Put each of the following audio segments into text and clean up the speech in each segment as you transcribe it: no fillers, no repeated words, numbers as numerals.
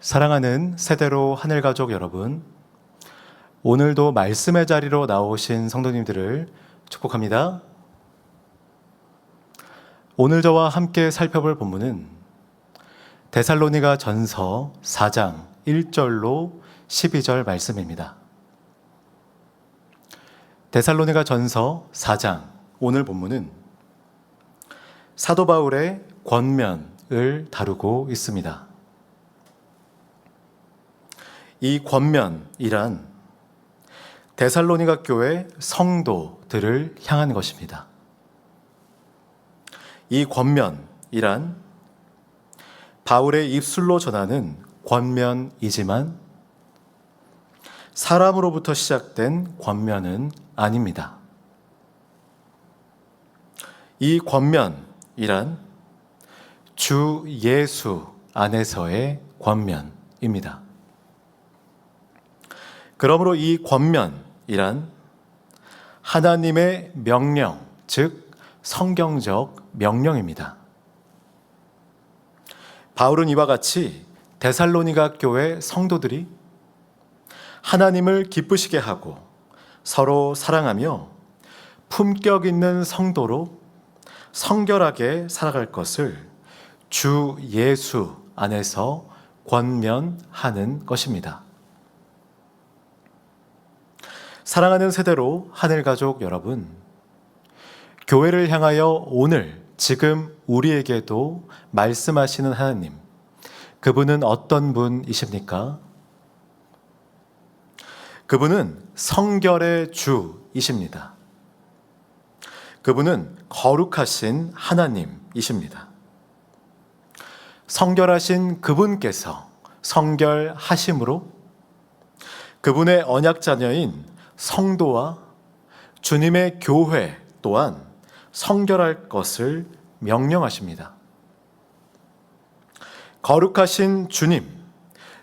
사랑하는 세대로 하늘가족 여러분, 오늘도 말씀의 자리로 나오신 성도님들을 축복합니다. 오늘 저와 함께 살펴볼 본문은 데살로니가 전서 4장 1절로 12절 말씀입니다. 데살로니가 전서 4장, 오늘 본문은 사도 바울의 권면을 다루고 있습니다. 이 권면이란 데살로니가 교회 성도들을 향한 것입니다. 이 권면이란 바울의 입술로 전하는 권면이지만 사람으로부터 시작된 권면은 아닙니다. 이 권면이란 주 예수 안에서의 권면입니다. 그러므로 이 권면이란 하나님의 명령, 즉 성경적 명령입니다. 바울은 이와 같이 데살로니가 교회 성도들이 하나님을 기쁘시게 하고 서로 사랑하며 품격 있는 성도로 성결하게 살아갈 것을 주 예수 안에서 권면하는 것입니다. 사랑하는 세대로 하늘가족 여러분, 교회를 향하여 오늘 지금 우리에게도 말씀하시는 하나님, 그분은 어떤 분이십니까? 그분은 성결의 주이십니다. 그분은 거룩하신 하나님이십니다. 성결하신 그분께서 성결하심으로 그분의 언약 자녀인 성도와 주님의 교회 또한 성결할 것을 명령하십니다. 거룩하신 주님,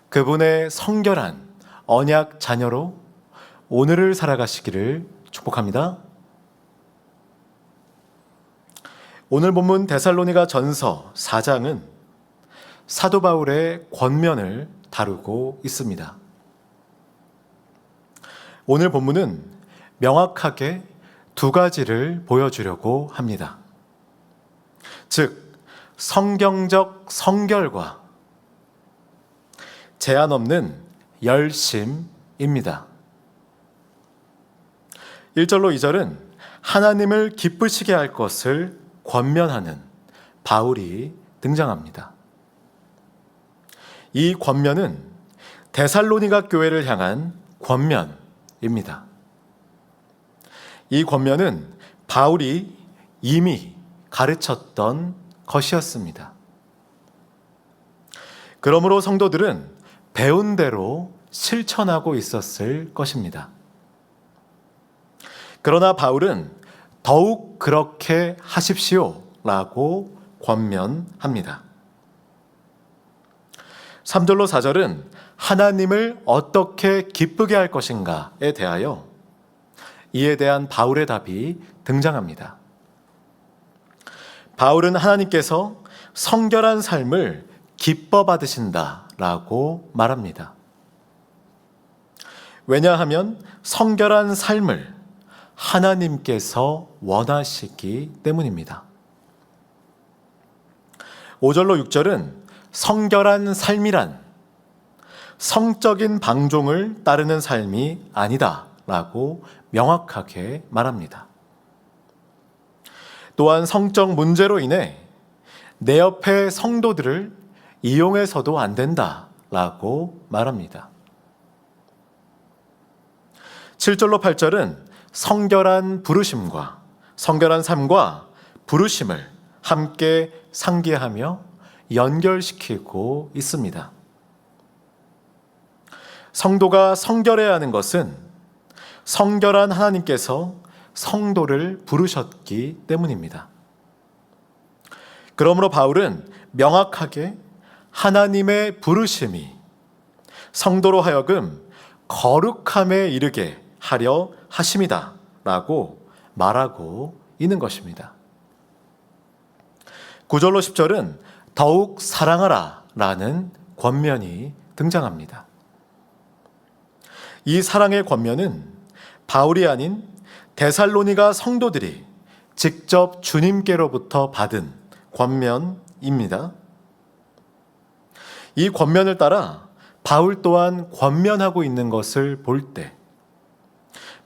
그분의 성결한 언약 자녀로 오늘을 살아가시기를 축복합니다. 오늘 본문 데살로니가 전서 4장은 사도 바울의 권면을 다루고 있습니다. 오늘 본문은 명확하게 두 가지를 보여주려고 합니다. 즉, 성경적 성결과 제한 없는 열심입니다. 1절로 2절은 하나님을 기쁘시게 할 것을 권면하는 바울이 등장합니다. 이 권면은 데살로니가 교회를 향한 권면입니다. 이 권면은 바울이 이미 가르쳤던 것이었습니다. 그러므로 성도들은 배운 대로 실천하고 있었을 것입니다. 그러나 바울은 더욱 그렇게 하십시오라고 권면합니다. 3절로 4절은 하나님을 어떻게 기쁘게 할 것인가에 대하여 이에 대한 바울의 답이 등장합니다. 바울은 하나님께서 성결한 삶을 기뻐 받으신다라고 말합니다. 왜냐하면 성결한 삶을 하나님께서 원하시기 때문입니다. 5절로 6절은 성결한 삶이란 성적인 방종을 따르는 삶이 아니다라고 명확하게 말합니다. 또한 성적 문제로 인해 내 옆의 성도들을 이용해서도 안 된다라고 말합니다. 7절로 8절은 성결한 부르심과 성결한 삶과 부르심을 함께 상기하며 연결시키고 있습니다. 성도가 성결해야 하는 것은 성결한 하나님께서 성도를 부르셨기 때문입니다. 그러므로 바울은 명확하게 하나님의 부르심이 성도로 하여금 거룩함에 이르게 하려 하심이다 라고 말하고 있는 것입니다. 9절로 10절은 더욱 사랑하라 라는 권면이 등장합니다. 이 사랑의 권면은 바울이 아닌 데살로니가 성도들이 직접 주님께로부터 받은 권면입니다. 이 권면을 따라 바울 또한 권면하고 있는 것을 볼 때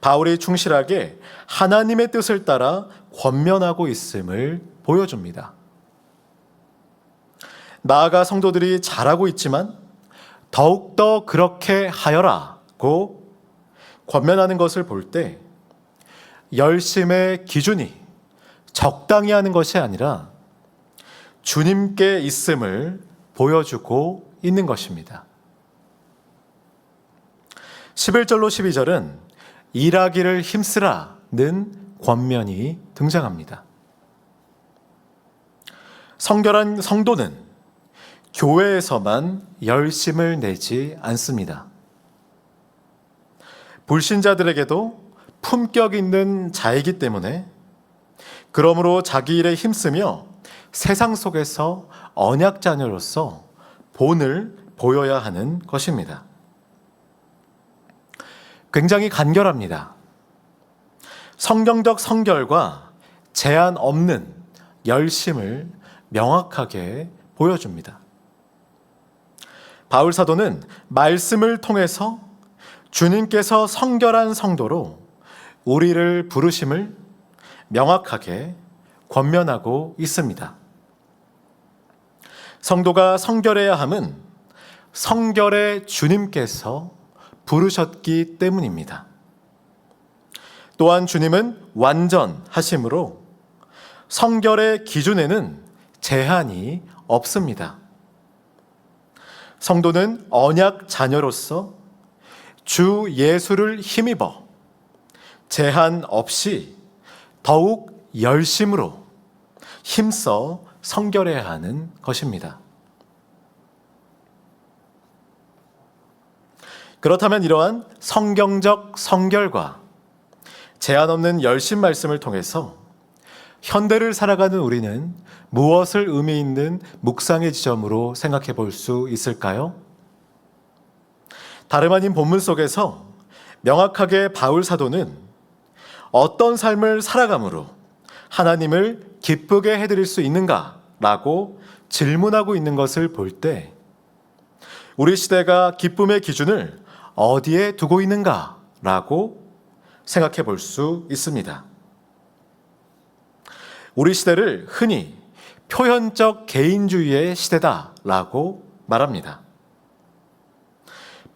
바울이 충실하게 하나님의 뜻을 따라 권면하고 있음을 보여줍니다. 나아가 성도들이 잘하고 있지만 더욱더 그렇게 하여라고 권면하는 것을 볼 때 열심의 기준이 적당히 하는 것이 아니라 주님께 있음을 보여주고 있는 것입니다. 11절로 12절은 일하기를 힘쓰라는 권면이 등장합니다. 성결한 성도는 교회에서만 열심을 내지 않습니다. 불신자들에게도 품격 있는 자이기 때문에 그러므로 자기 일에 힘쓰며 세상 속에서 언약 자녀로서 본을 보여야 하는 것입니다. 굉장히 간결합니다. 성경적 성결과 제한 없는 열심을 명확하게 보여줍니다. 바울 사도는 말씀을 통해서 주님께서 성결한 성도로 우리를 부르심을 명확하게 권면하고 있습니다. 성도가 성결해야 함은 성결의 주님께서 부르셨기 때문입니다. 또한 주님은 완전하심으로 성결의 기준에는 제한이 없습니다. 성도는 언약 자녀로서 주 예수를 힘입어 제한 없이 더욱 열심으로 힘써 성결해야 하는 것입니다. 그렇다면 이러한 성경적 성결과 제한 없는 열심 말씀을 통해서 현대를 살아가는 우리는 무엇을 의미 있는 묵상의 지점으로 생각해 볼 수 있을까요? 다름 아닌 본문 속에서 명확하게 바울 사도는 어떤 삶을 살아감으로 하나님을 기쁘게 해드릴 수 있는가라고 질문하고 있는 것을 볼 때 우리 시대가 기쁨의 기준을 어디에 두고 있는가라고 생각해 볼 수 있습니다. 우리 시대를 흔히 표현적 개인주의의 시대다라고 말합니다.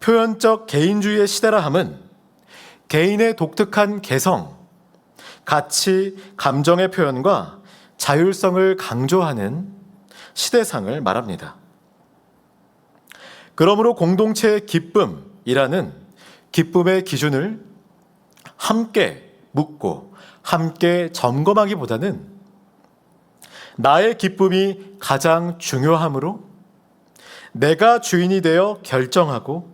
표현적 개인주의의 시대라 함은 개인의 독특한 개성, 가치, 감정의 표현과 자율성을 강조하는 시대상을 말합니다. 그러므로 공동체의 기쁨이라는 기쁨의 기준을 함께 묻고 함께 점검하기보다는 나의 기쁨이 가장 중요하므로 내가 주인이 되어 결정하고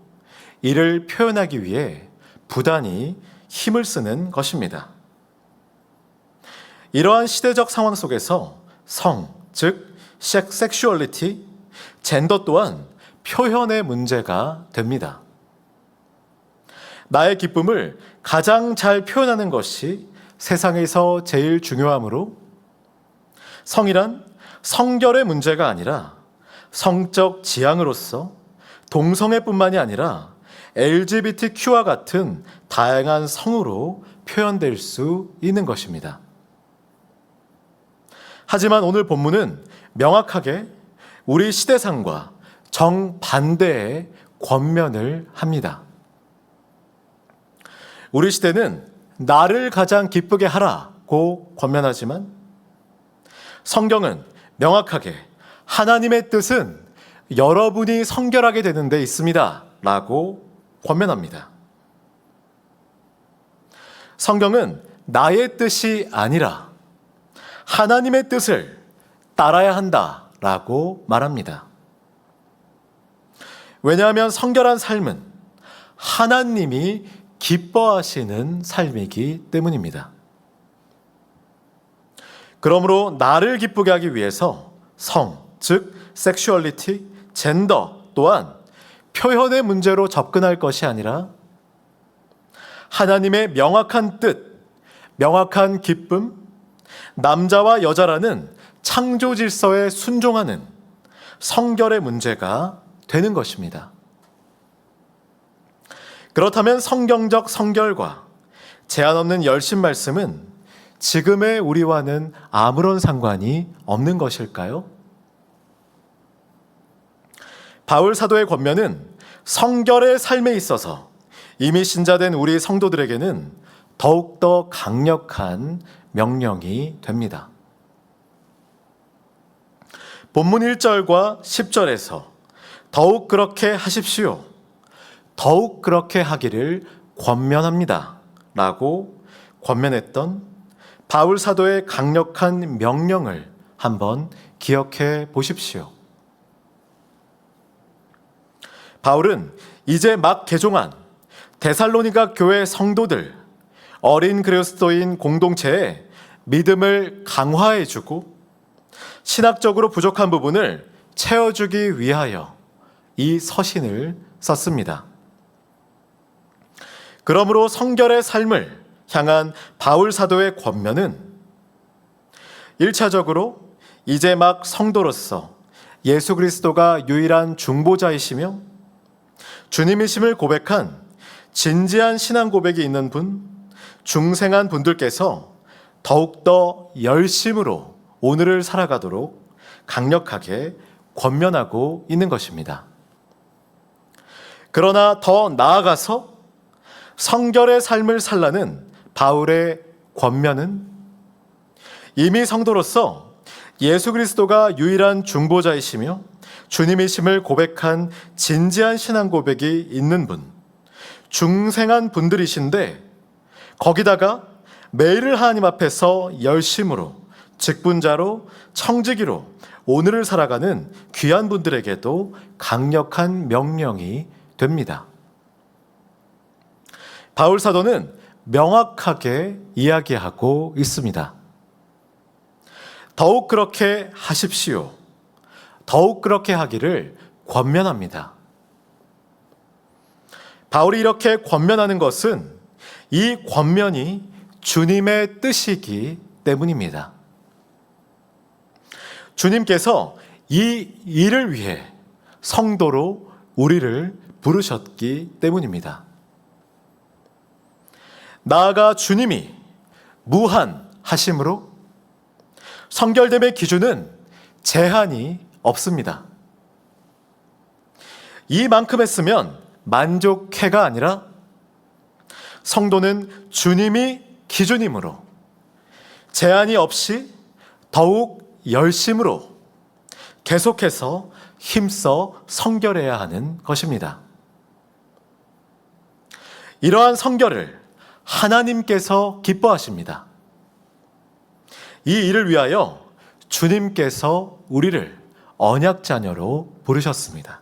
이를 표현하기 위해 부단히 힘을 쓰는 것입니다. 이러한 시대적 상황 속에서 성, 즉 섹슈얼리티, 젠더 또한 표현의 문제가 됩니다. 나의 기쁨을 가장 잘 표현하는 것이 세상에서 제일 중요하므로 성이란 성결의 문제가 아니라 성적 지향으로서 동성애뿐만이 아니라 LGBTQ와 같은 다양한 성으로 표현될 수 있는 것입니다. 하지만 오늘 본문은 명확하게 우리 시대상과 정반대의 권면을 합니다. 우리 시대는 나를 가장 기쁘게 하라고 권면하지만 성경은 명확하게 하나님의 뜻은 여러분이 성결하게 되는 데 있습니다 라고 권면합니다. 성경은 나의 뜻이 아니라 하나님의 뜻을 따라야 한다라고 말합니다. 왜냐하면 성결한 삶은 하나님이 기뻐하시는 삶이기 때문입니다. 그러므로 나를 기쁘게 하기 위해서 성, 즉 섹슈얼리티, 젠더 또한 표현의 문제로 접근할 것이 아니라 하나님의 명확한 뜻, 명확한 기쁨, 남자와 여자라는 창조 질서에 순종하는 성결의 문제가 되는 것입니다. 그렇다면 성경적 성결과 제한 없는 열심 말씀은 지금의 우리와는 아무런 상관이 없는 것일까요? 바울 사도의 권면은 성결의 삶에 있어서 이미 신자된 우리 성도들에게는 더욱더 강력한 명령이 됩니다. 본문 1절과 10절에서 더욱 그렇게 하십시오, 더욱 그렇게 하기를 권면합니다 라고 권면했던 바울 사도의 강력한 명령을 한번 기억해 보십시오. 바울은 이제 막 개종한 데살로니가 교회 성도들, 어린 그리스도인 공동체에 믿음을 강화해주고 신학적으로 부족한 부분을 채워주기 위하여 이 서신을 썼습니다. 그러므로 성결의 삶을 향한 바울 사도의 권면은 1차적으로 이제 막 성도로서 예수 그리스도가 유일한 중보자이시며 주님이심을 고백한 진지한 신앙 고백이 있는 분, 중생한 분들께서 더욱더 열심으로 오늘을 살아가도록 강력하게 권면하고 있는 것입니다. 그러나 더 나아가서 성결의 삶을 살라는 바울의 권면은 이미 성도로서 예수 그리스도가 유일한 중보자이시며 주님이심을 고백한 진지한 신앙 고백이 있는 분, 중생한 분들이신데 거기다가 매일을 하나님 앞에서 열심으로 직분자로 청지기로 오늘을 살아가는 귀한 분들에게도 강력한 명령이 됩니다. 바울 사도는 명확하게 이야기하고 있습니다. 더욱 그렇게 하십시오, 더욱 그렇게 하기를 권면합니다. 바울이 이렇게 권면하는 것은 이 권면이 주님의 뜻이기 때문입니다. 주님께서 이 일을 위해 성도로 우리를 부르셨기 때문입니다. 나아가 주님이 무한하심으로 성결됨의 기준은 제한이 없습니다. 이만큼 했으면 만족해가 아니라 성도는 주님이 기준이므로 제한이 없이 더욱 열심으로 계속해서 힘써 성결해야 하는 것입니다. 이러한 성결을 하나님께서 기뻐하십니다. 이 일을 위하여 주님께서 우리를 언약자녀로 부르셨습니다.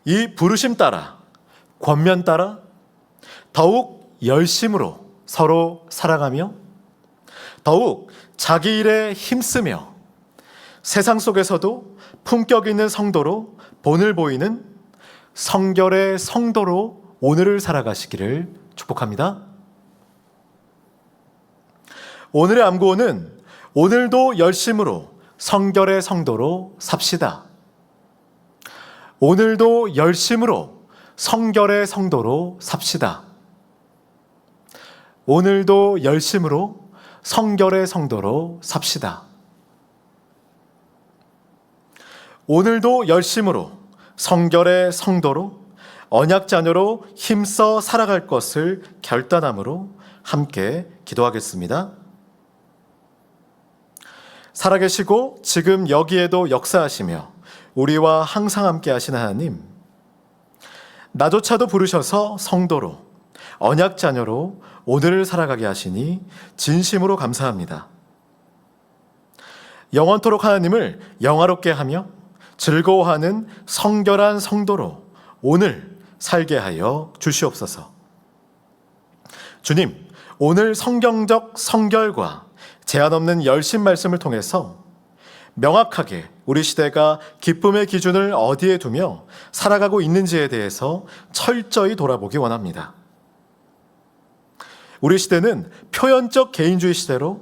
이 부르심 따라, 권면 따라 더욱 열심으로 서로 살아가며 더욱 자기 일에 힘쓰며 세상 속에서도 품격 있는 성도로 본을 보이는 성결의 성도로 오늘을 살아가시기를 축복합니다. 오늘의 암구호는 오늘도 열심으로 성결의 성도로 삽시다. 오늘도 열심으로 성결의 성도로 삽시다. 오늘도 열심으로 성결의 성도로 삽시다. 오늘도 열심으로 성결의 성도로 언약자녀로 힘써 살아갈 것을 결단함으로 함께 기도하겠습니다. 살아계시고 지금 여기에도 역사하시며 우리와 항상 함께 하신 하나님, 나조차도 부르셔서 성도로 언약자녀로 오늘을 살아가게 하시니 진심으로 감사합니다. 영원토록 하나님을 영화롭게 하며 즐거워하는 성결한 성도로 오늘 살게 하여 주시옵소서. 주님, 오늘 성경적 성결과 제한 없는 열심 말씀을 통해서 명확하게 우리 시대가 기쁨의 기준을 어디에 두며 살아가고 있는지에 대해서 철저히 돌아보기 원합니다. 우리 시대는 표현적 개인주의 시대로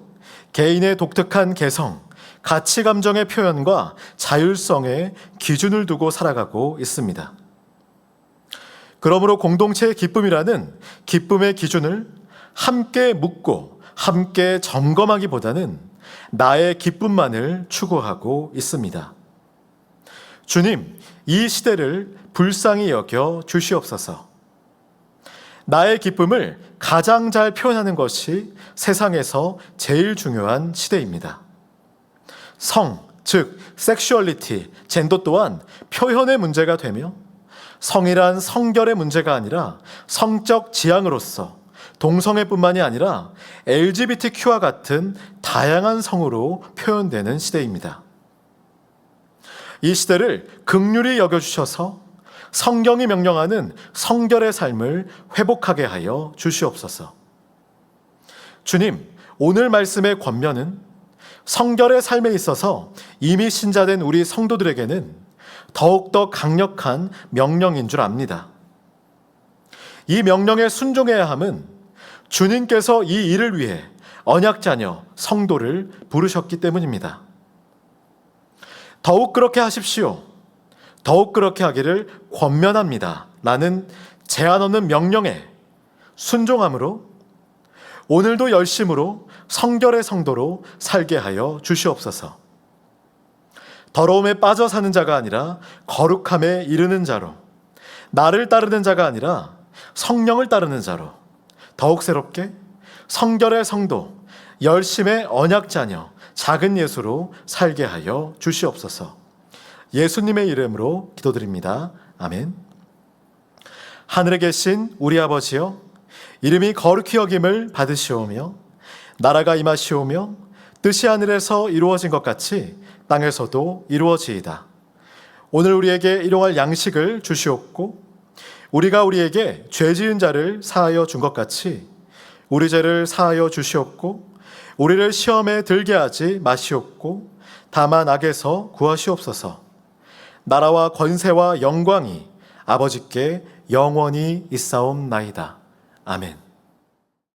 개인의 독특한 개성, 가치 감정의 표현과 자율성에 기준을 두고 살아가고 있습니다. 그러므로 공동체의 기쁨이라는 기쁨의 기준을 함께 묻고 함께 점검하기보다는 나의 기쁨만을 추구하고 있습니다. 주님, 이 시대를 불쌍히 여겨 주시옵소서. 나의 기쁨을 가장 잘 표현하는 것이 세상에서 제일 중요한 시대입니다. 성, 즉 섹슈얼리티, 젠더 또한 표현의 문제가 되며 성이란 성결의 문제가 아니라 성적 지향으로서 동성애뿐만이 아니라 LGBTQ와 같은 다양한 성으로 표현되는 시대입니다. 이 시대를 긍휼히 여겨주셔서 성경이 명령하는 성결의 삶을 회복하게 하여 주시옵소서. 주님, 오늘 말씀의 권면은 성결의 삶에 있어서 이미 신자된 우리 성도들에게는 더욱더 강력한 명령인 줄 압니다. 이 명령에 순종해야 함은 주님께서 이 일을 위해 언약자녀 성도를 부르셨기 때문입니다. 더욱 그렇게 하십시오. 더욱 그렇게 하기를 권면합니다. 라는 제한 없는 명령에 순종함으로 오늘도 열심으로 성결의 성도로 살게 하여 주시옵소서. 더러움에 빠져 사는 자가 아니라 거룩함에 이르는 자로, 나를 따르는 자가 아니라 성령을 따르는 자로 더욱 새롭게 성결의 성도, 열심의 언약자녀, 작은 예수로 살게 하여 주시옵소서. 예수님의 이름으로 기도드립니다. 아멘. 하늘에 계신 우리 아버지여, 이름이 거룩히 여김을 받으시오며 나라가 임하시오며 뜻이 하늘에서 이루어진 것 같이 땅에서도 이루어지이다. 오늘 우리에게 일용할 양식을 주시옵고 우리가 우리에게 죄 지은 자를 사하여 준 것 같이 우리 죄를 사하여 주시옵고 우리를 시험에 들게 하지 마시옵고 다만 악에서 구하시옵소서. 나라와 권세와 영광이 아버지께 영원히 있사옵나이다. 아멘.